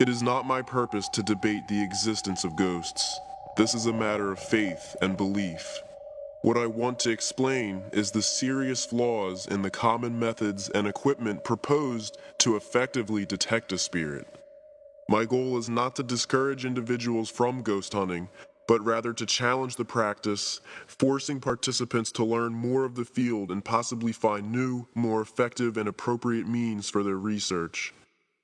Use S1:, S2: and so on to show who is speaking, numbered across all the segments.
S1: It is not my purpose to debate the existence of ghosts. This is a matter of faith and belief. What I want to explain is the serious flaws in the common methods and equipment proposed to effectively detect a spirit. My goal is not to discourage individuals from ghost hunting, but rather to challenge the practice, forcing participants to learn more of the field and possibly find new, more effective and appropriate means for their research.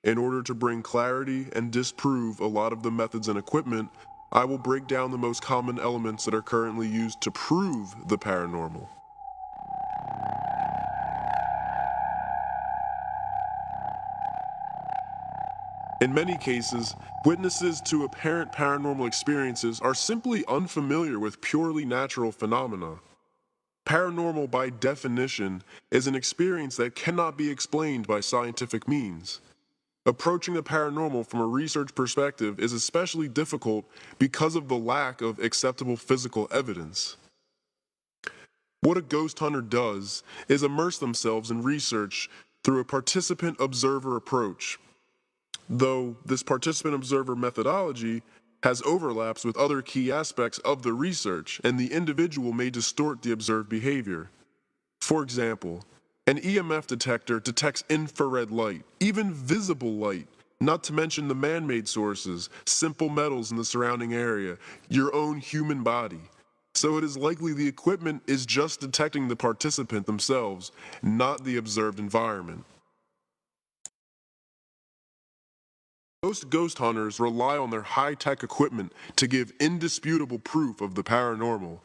S1: In order to bring clarity and disprove a lot of the methods and equipment, I will break down the most common elements that are currently used to prove the paranormal. In many cases, witnesses to apparent paranormal experiences are simply unfamiliar with purely natural phenomena. Paranormal, by definition, is an experience that cannot be explained by scientific means. Approaching the paranormal from a research perspective is especially difficult because of the lack of acceptable physical evidence. What a ghost hunter does is immerse themselves in research through a participant-observer approach. Though this participant-observer methodology has overlaps with other key aspects of the research, and the individual may distort the observed behavior. For example, an EMF detector detects infrared light, even visible light, not to mention the man-made sources, simple metals in the surrounding area, your own human body. So it is likely the equipment is just detecting the participant themselves, not the observed environment. Most ghost hunters rely on their high-tech equipment to give indisputable proof of the paranormal.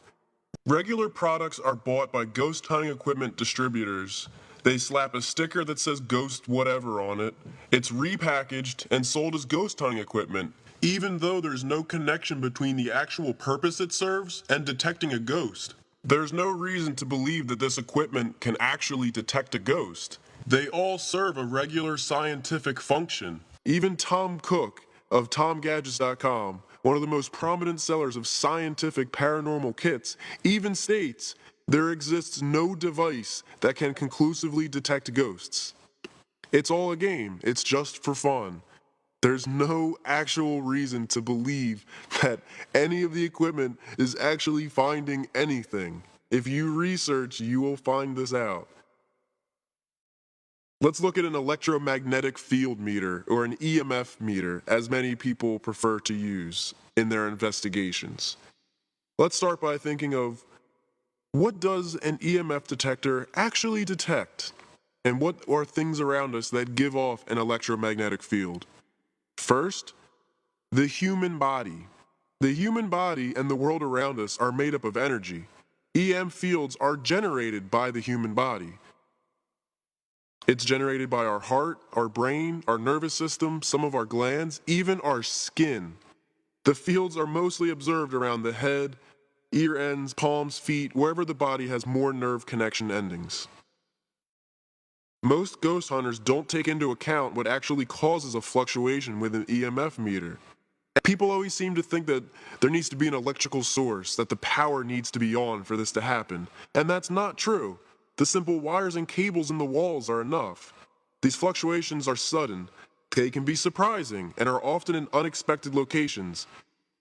S1: Regular products are bought by ghost hunting equipment distributors. They slap a sticker that says ghost whatever on it. It's repackaged and sold as ghost hunting equipment, even though there's no connection between the actual purpose it serves and detecting a ghost. There's no reason to believe that this equipment can actually detect a ghost. They all serve a regular scientific function. Even Tom Cook of TomGadgets.com, one of the most prominent sellers of scientific paranormal kits, even states there exists no device that can conclusively detect ghosts. It's all a game, it's just for fun. There's no actual reason to believe that any of the equipment is actually finding anything. If you research, you will find this out. Let's look at an electromagnetic field meter, or an EMF meter, as many people prefer to use in their investigations. Let's start by thinking of, what does an EMF detector actually detect? And what are things around us that give off an electromagnetic field? First, the human body. The human body and the world around us are made up of energy. EM fields are generated by the human body. It's generated by our heart, our brain, our nervous system, some of our glands, even our skin. The fields are mostly observed around the head, ear ends, palms, feet, wherever the body has more nerve connection endings. Most ghost hunters don't take into account what actually causes a fluctuation with an EMF meter. People always seem to think that there needs to be an electrical source, that the power needs to be on for this to happen, and that's not true. The simple wires and cables in the walls are enough. These fluctuations are sudden. They can be surprising and are often in unexpected locations.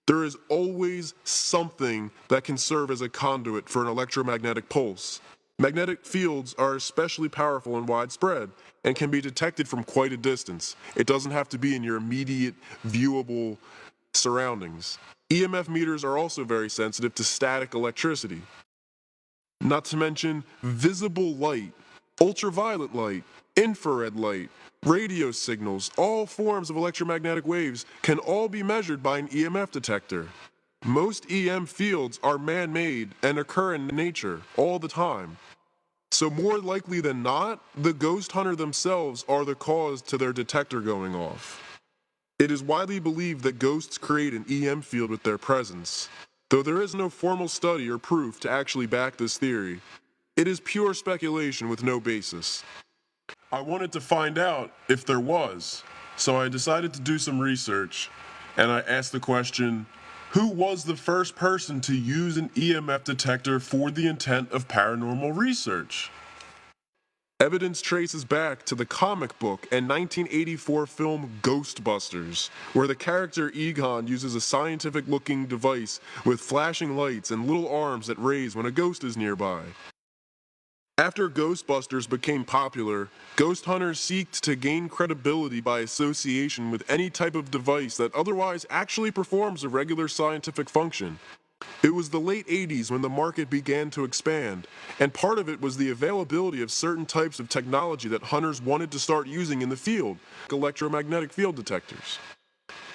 S1: There is always something that can serve as a conduit for an electromagnetic pulse. Magnetic fields are especially powerful and widespread and can be detected from quite a distance. It doesn't have to be in your immediate, viewable surroundings. EMF meters are also very sensitive to static electricity. Not to mention visible light, ultraviolet light, infrared light, radio signals, all forms of electromagnetic waves can all be measured by an EMF detector. Most EM fields are man-made and occur in nature all the time. So more likely than not, the ghost hunter themselves are the cause to their detector going off. It is widely believed that ghosts create an EM field with their presence. Though there is no formal study or proof to actually back this theory, it is pure speculation with no basis. I wanted to find out if there was, so I decided to do some research, and I asked the question, who was the first person to use an EMF detector for the intent of paranormal research? Evidence traces back to the comic book and 1984 film Ghostbusters, where the character Egon uses a scientific-looking device with flashing lights and little arms that raise when a ghost is nearby. After Ghostbusters became popular, ghost hunters seeked to gain credibility by association with any type of device that otherwise actually performs a regular scientific function. It was the late 80s when the market began to expand, and part of it was the availability of certain types of technology that hunters wanted to start using in the field, like electromagnetic field detectors.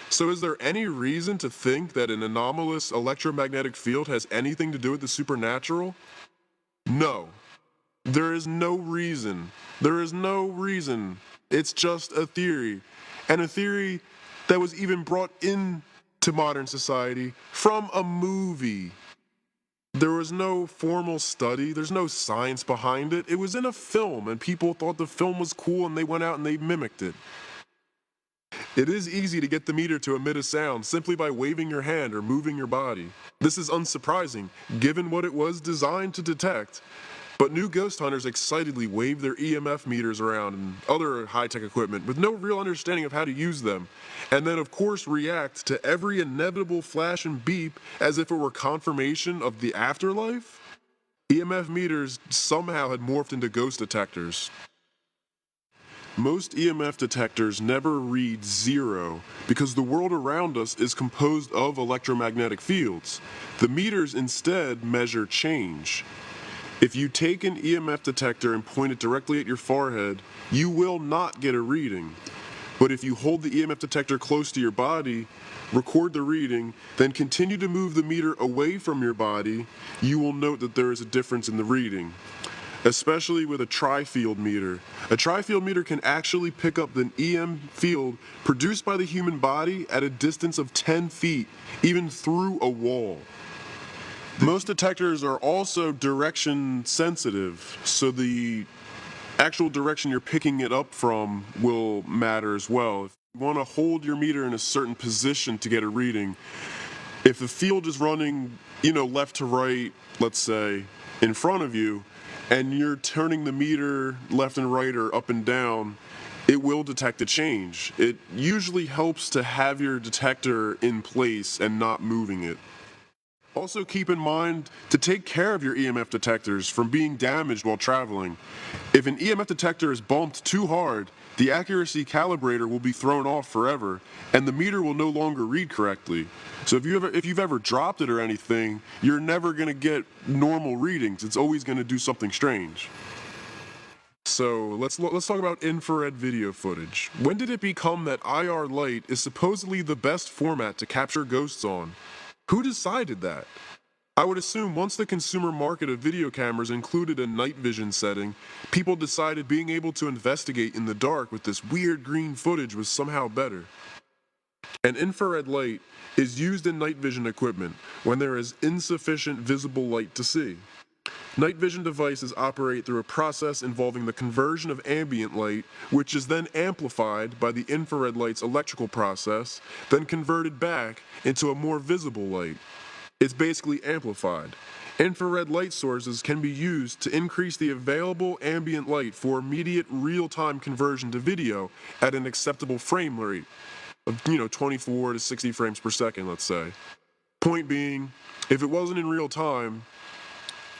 S1: So is there any reason to think that an anomalous electromagnetic field has anything to do with the supernatural? No. There is no reason. There is no reason. It's just a theory. And a theory that was even brought into modern society from a movie. There was no formal study, there's no science behind it. It was in a film, and people thought the film was cool and they went out and they mimicked it. It is easy to get the meter to emit a sound simply by waving your hand or moving your body. This is unsurprising, given what it was designed to detect. But new ghost hunters excitedly wave their EMF meters around and other high-tech equipment with no real understanding of how to use them, and then of course react to every inevitable flash and beep as if it were confirmation of the afterlife? EMF meters somehow had morphed into ghost detectors. Most EMF detectors never read zero because the world around us is composed of electromagnetic fields. The meters instead measure change. If you take an EMF detector and point it directly at your forehead, you will not get a reading. But if you hold the EMF detector close to your body, record the reading, then continue to move the meter away from your body, you will note that there is a difference in the reading. Especially with a tri-field meter. A tri-field meter can actually pick up the EM field produced by the human body at a distance of 10 feet, even through a wall. Most detectors are also direction sensitive, so the actual direction you're picking it up from will matter as well. If you want to hold your meter in a certain position to get a reading, if the field is running, left to right, let's say, in front of you, and you're turning the meter left and right or up and down, it will detect a change. It usually helps to have your detector in place and not moving it. Also keep in mind to take care of your EMF detectors from being damaged while traveling. If an EMF detector is bumped too hard, the accuracy calibrator will be thrown off forever, and the meter will no longer read correctly. So if you've ever dropped it or anything, you're never going to get normal readings. It's always going to do something strange. So let's talk about infrared video footage. When did it become that IR light is supposedly the best format to capture ghosts on? Who decided that? I would assume once the consumer market of video cameras included a night vision setting, people decided being able to investigate in the dark with this weird green footage was somehow better. An infrared light is used in night vision equipment when there is insufficient visible light to see. Night vision devices operate through a process involving the conversion of ambient light, which is then amplified by the infrared light's electrical process, then converted back into a more visible light. It's basically amplified. Infrared light sources can be used to increase the available ambient light for immediate real-time conversion to video at an acceptable frame rate of 24 to 60 frames per second, let's say. Point being, if it wasn't in real time,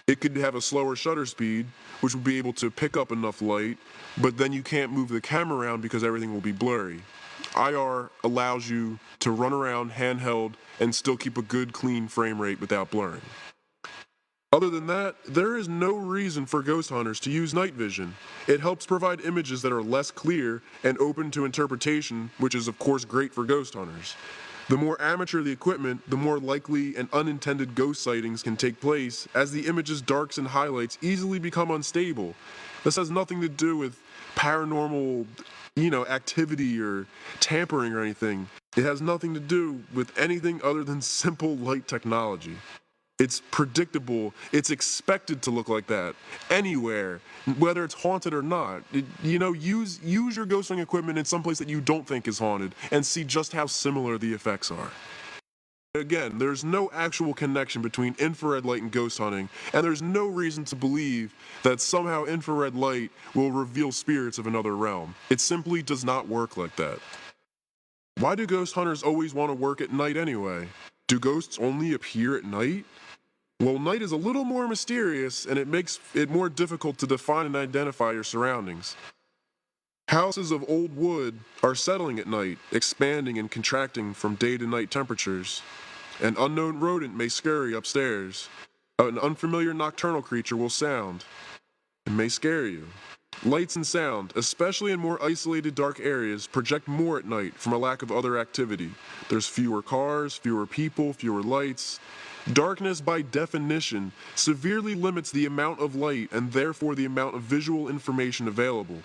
S1: it could have a slower shutter speed, which would be able to pick up enough light, but then you can't move the camera around because everything will be blurry. IR allows you to run around handheld and still keep a good clean frame rate without blurring. Other than that, there is no reason for ghost hunters to use night vision. It helps provide images that are less clear and open to interpretation, which is of course great for ghost hunters. The more amateur the equipment, the more likely and unintended ghost sightings can take place, as the image's darks and highlights easily become unstable. This has nothing to do with paranormal, activity or tampering or anything. It has nothing to do with anything other than simple light technology. It's predictable. It's expected to look like that anywhere, whether it's haunted or not. Use your ghost hunting equipment in some place that you don't think is haunted and see just how similar the effects are. Again, there's no actual connection between infrared light and ghost hunting, and there's no reason to believe that somehow infrared light will reveal spirits of another realm. It simply does not work like that. Why do ghost hunters always want to work at night anyway? Do ghosts only appear at night? Well, night is a little more mysterious, and it makes it more difficult to define and identify your surroundings. Houses of old wood are settling at night, expanding and contracting from day to night temperatures. An unknown rodent may scurry upstairs. An unfamiliar nocturnal creature will sound. It may scare you. Lights and sound, especially in more isolated dark areas, project more at night from a lack of other activity. There's fewer cars, fewer people, fewer lights. Darkness, by definition, severely limits the amount of light and therefore the amount of visual information available.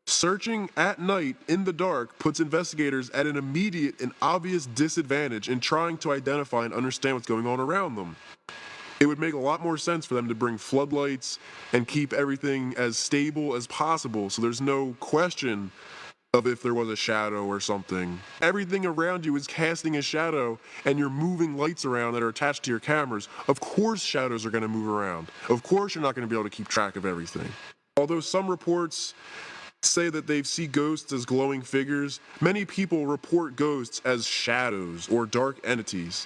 S1: Searching at night in the dark puts investigators at an immediate and obvious disadvantage in trying to identify and understand what's going on around them. It would make a lot more sense for them to bring floodlights and keep everything as stable as possible so there's no question of if there was a shadow or something. Everything around you is casting a shadow and you're moving lights around that are attached to your cameras. Of course shadows are going to move around. Of course you're not going to be able to keep track of everything. Although some reports say that they see ghosts as glowing figures, many people report ghosts as shadows or dark entities.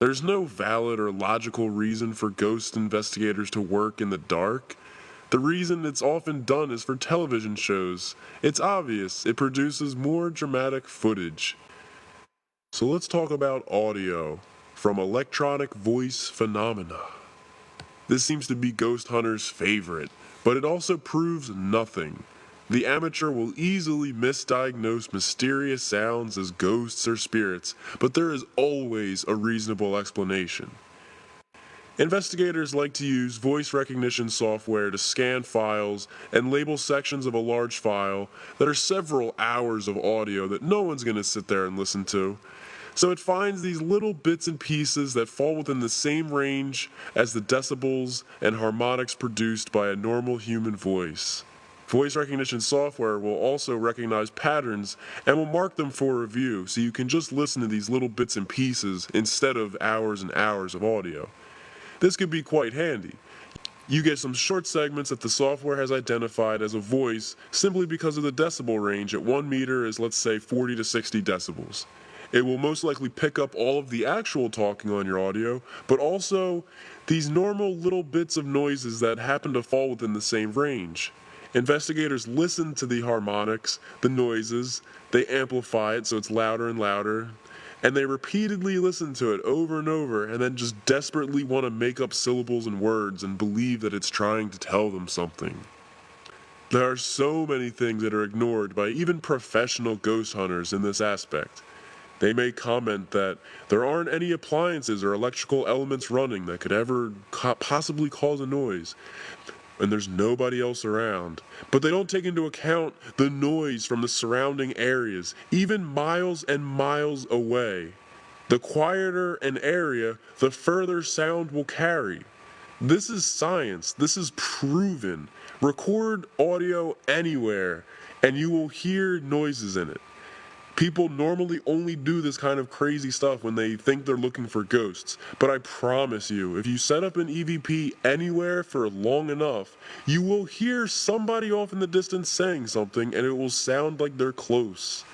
S1: There's no valid or logical reason for ghost investigators to work in the dark. The reason it's often done is for television shows. It's obvious, it produces more dramatic footage. So let's talk about audio from electronic voice phenomena. This seems to be ghost hunters' favorite, but it also proves nothing. The amateur will easily misdiagnose mysterious sounds as ghosts or spirits, but there is always a reasonable explanation. Investigators like to use voice recognition software to scan files and label sections of a large file that are several hours of audio that no one's going to sit there and listen to. So it finds these little bits and pieces that fall within the same range as the decibels and harmonics produced by a normal human voice. Voice recognition software will also recognize patterns and will mark them for review, so you can just listen to these little bits and pieces instead of hours and hours of audio. This could be quite handy. You get some short segments that the software has identified as a voice simply because of the decibel range at 1 meter is, let's say, 40 to 60 decibels. It will most likely pick up all of the actual talking on your audio, but also these normal little bits of noises that happen to fall within the same range. Investigators listen to the harmonics, the noises, they amplify it so it's louder and louder, and they repeatedly listen to it over and over and then just desperately want to make up syllables and words and believe that it's trying to tell them something. There are so many things that are ignored by even professional ghost hunters in this aspect. They may comment that there aren't any appliances or electrical elements running that could ever possibly cause a noise, and there's nobody else around. But they don't take into account the noise from the surrounding areas, even miles and miles away. The quieter an area, the further sound will carry. This is science. This is proven. Record audio anywhere, and you will hear noises in it. People normally only do this kind of crazy stuff when they think they're looking for ghosts, but I promise you, if you set up an EVP anywhere for long enough, you will hear somebody off in the distance saying something and it will sound like they're close.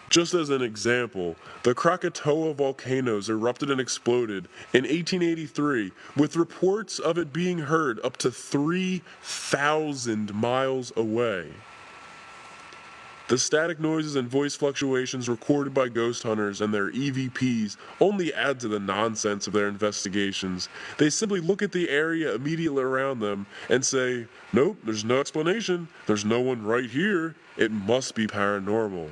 S1: Just as an example, the Krakatoa volcanoes erupted and exploded in 1883, with reports of it being heard up to 3,000 miles away. The static noises and voice fluctuations recorded by ghost hunters and their EVPs only add to the nonsense of their investigations. They simply look at the area immediately around them and say, "Nope, there's no explanation. There's no one right here. It must be paranormal."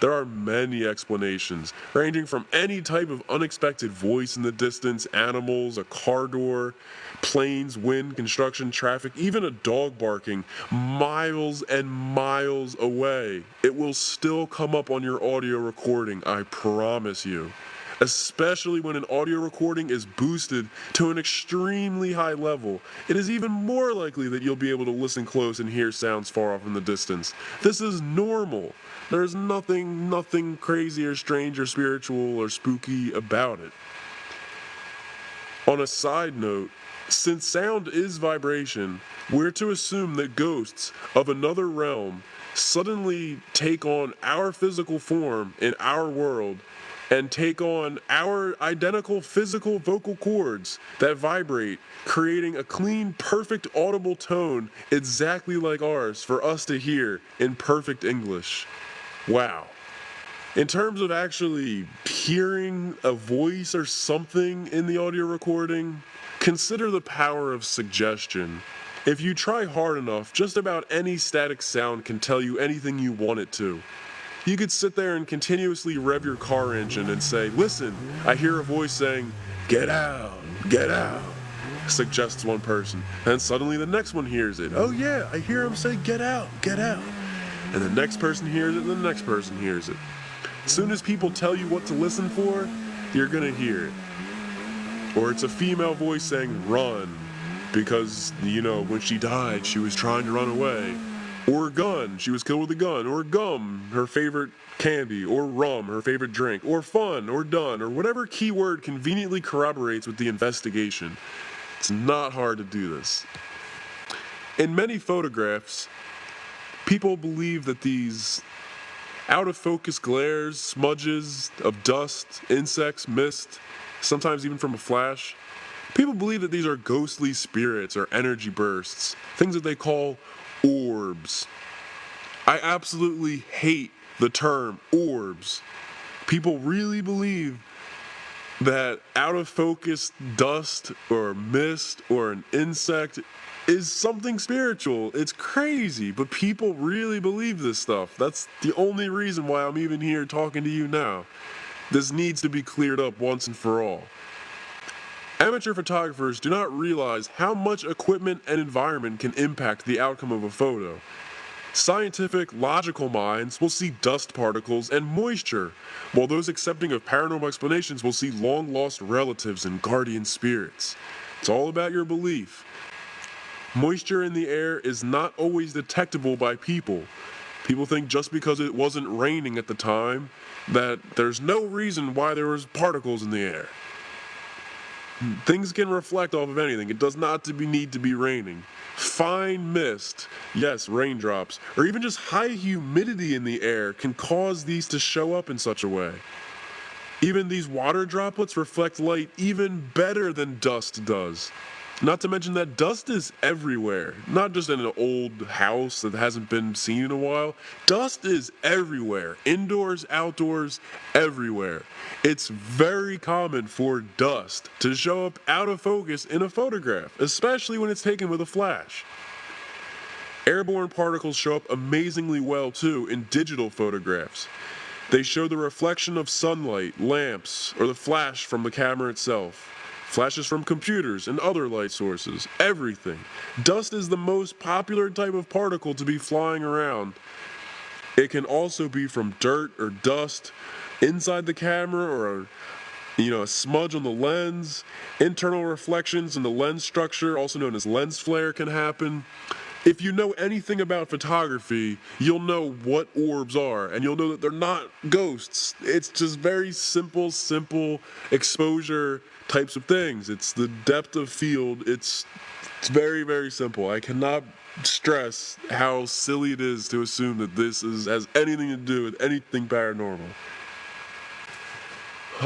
S1: There are many explanations, ranging from any type of unexpected voice in the distance, animals, a car door, planes, wind, construction, traffic, even a dog barking miles and miles away. It will still come up on your audio recording, I promise you. Especially when an audio recording is boosted to an extremely high level, it is even more likely that you'll be able to listen close and hear sounds far off in the distance. This is normal. There's nothing crazy or strange or spiritual or spooky about it. On a side note, since sound is vibration, we're to assume that ghosts of another realm suddenly take on our physical form in our world and take on our identical physical vocal cords that vibrate, creating a clean, perfect audible tone exactly like ours for us to hear in perfect English. Wow. In terms of actually hearing a voice or something in the audio recording, consider the power of suggestion. If you try hard enough, just about any static sound can tell you anything you want it to. You could sit there and continuously rev your car engine and say, "Listen, I hear a voice saying, 'Get out, get out,'" suggests one person. And suddenly the next one hears it. "Oh yeah, I hear him say, 'Get out, get out.'" And the next person hears it, and the next person hears it. As soon as people tell you what to listen for, you're gonna hear it. Or it's a female voice saying, "Run," because, when she died, she was trying to run away. Or gun, she was killed with a gun. Or gum, her favorite candy. Or rum, her favorite drink. Or fun, or done, or whatever keyword conveniently corroborates with the investigation. It's not hard to do this. In many photographs, people believe that these out-of-focus glares, smudges of dust, insects, mist, sometimes even from a flash, people believe that these are ghostly spirits or energy bursts, things that they call orbs. I absolutely hate the term orbs. People really believe that out-of-focus dust or mist or an insect is something spiritual. It's crazy, but people really believe this stuff. That's the only reason why I'm even here talking to you now. This needs to be cleared up once and for all. Amateur photographers do not realize how much equipment and environment can impact the outcome of a photo. Scientific, logical minds will see dust particles and moisture, while those accepting of paranormal explanations will see long-lost relatives and guardian spirits. It's all about your belief. Moisture in the air is not always detectable by people. People think just because it wasn't raining at the time, that there's no reason why there was particles in the air. Things can reflect off of anything. It does not need to be raining. Fine mist, yes, raindrops, or even just high humidity in the air can cause these to show up in such a way. Even these water droplets reflect light even better than dust does. Not to mention that dust is everywhere, not just in an old house that hasn't been seen in a while. Dust is everywhere, indoors, outdoors, everywhere. It's very common for dust to show up out of focus in a photograph, especially when it's taken with a flash. Airborne particles show up amazingly well too in digital photographs. They show the reflection of sunlight, lamps, or the flash from the camera itself. Flashes from computers and other light sources, everything. Dust is the most popular type of particle to be flying around. It can also be from dirt or dust inside the camera or a smudge on the lens. Internal reflections in the lens structure, also known as lens flare, can happen. If you know anything about photography, you'll know what orbs are, and you'll know that they're not ghosts. It's just very simple exposure types of things. It's the depth of field. It's very, very simple. I cannot stress how silly it is to assume that this has anything to do with anything paranormal.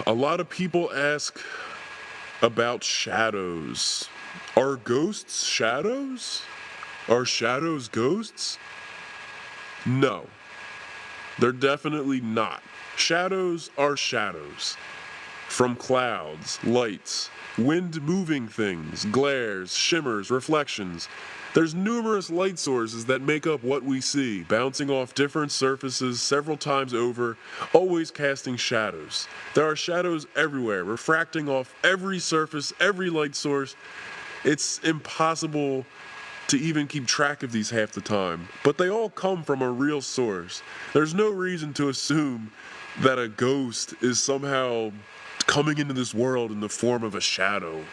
S1: A lot of people ask about shadows. Are ghosts shadows? Are shadows ghosts? No, they're definitely not. Shadows are shadows. From clouds, lights, wind moving things, glares, shimmers, reflections. There's numerous light sources that make up what we see, bouncing off different surfaces several times over, always casting shadows. There are shadows everywhere, refracting off every surface, every light source. It's impossible to even keep track of these half the time, but they all come from a real source. There's no reason to assume that a ghost is somehow coming into this world in the form of a shadow.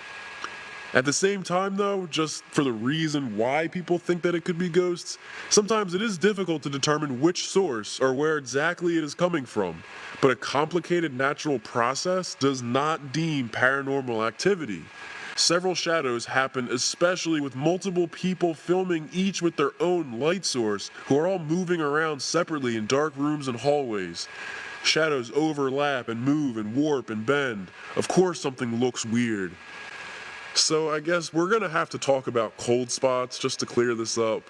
S1: At the same time, though, just for the reason why people think that it could be ghosts, sometimes it is difficult to determine which source or where exactly it is coming from. But a complicated natural process does not deem paranormal activity. Several shadows happen, especially with multiple people filming each with their own light source, who are all moving around separately in dark rooms and hallways. Shadows overlap and move and warp and bend. Of course something looks weird. So I guess we're gonna have to talk about cold spots just to clear this up.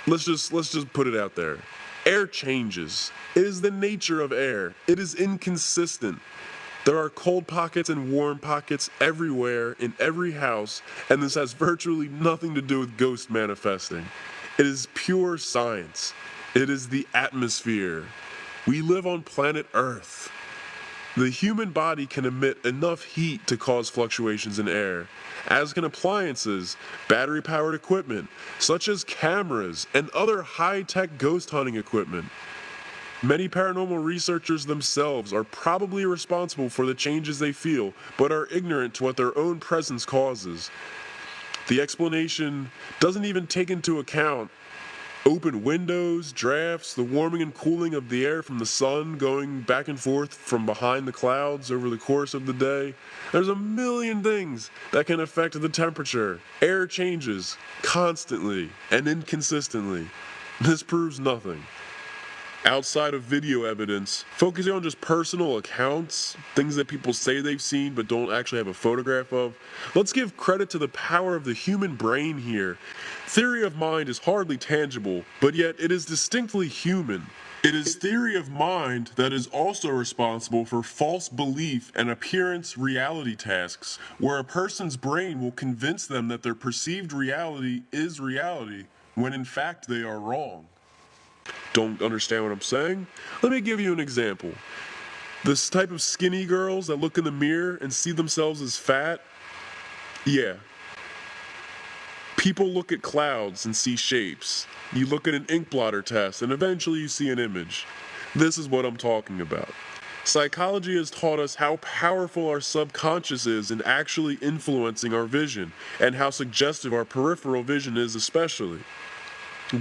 S1: Let's just put it out there. Air changes. It is the nature of air. It is inconsistent. There are cold pockets and warm pockets everywhere in every house, and this has virtually nothing to do with ghost manifesting. It is pure science. It is the atmosphere. We live on planet Earth. The human body can emit enough heat to cause fluctuations in air, as can appliances, battery-powered equipment, such as cameras and other high-tech ghost hunting equipment. Many paranormal researchers themselves are probably responsible for the changes they feel, but are ignorant to what their own presence causes. The explanation doesn't even take into account open windows, drafts, the warming and cooling of the air from the sun going back and forth from behind the clouds over the course of the day. There's a million things that can affect the temperature. Air changes constantly and inconsistently. This proves nothing. Outside of video evidence, focusing on just personal accounts, things that people say they've seen but don't actually have a photograph of, let's give credit to the power of the human brain here. Theory of mind is hardly tangible, but yet it is distinctly human. It is theory of mind that is also responsible for false belief and appearance reality tasks, where a person's brain will convince them that their perceived reality is reality, when in fact they are wrong. Don't understand what I'm saying? Let me give you an example. This type of skinny girls that look in the mirror and see themselves as fat, yeah. People look at clouds and see shapes. You look at an ink blotter test and eventually you see an image. This is what I'm talking about. Psychology has taught us how powerful our subconscious is in actually influencing our vision, and how suggestive our peripheral vision is especially.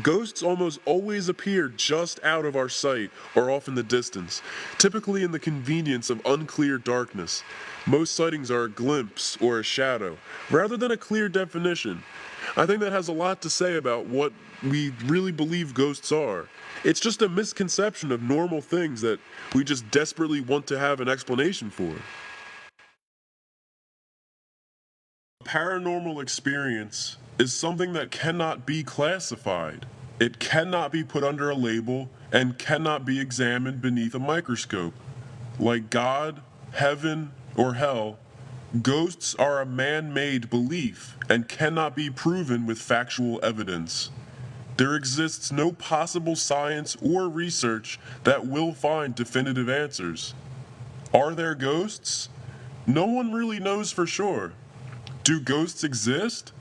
S1: Ghosts almost always appear just out of our sight or off in the distance, typically in the convenience of unclear darkness. Most sightings are a glimpse or a shadow, rather than a clear definition. I think that has a lot to say about what we really believe ghosts are. It's just a misconception of normal things that we just desperately want to have an explanation for. Paranormal experience is something that cannot be classified. It cannot be put under a label and cannot be examined beneath a microscope. Like God, heaven, or hell, ghosts are a man-made belief and cannot be proven with factual evidence. There exists no possible science or research that will find definitive answers. Are there ghosts? No one really knows for sure. Do ghosts exist?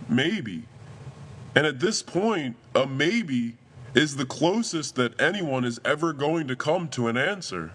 S1: Maybe. And at this point, a maybe is the closest that anyone is ever going to come to an answer.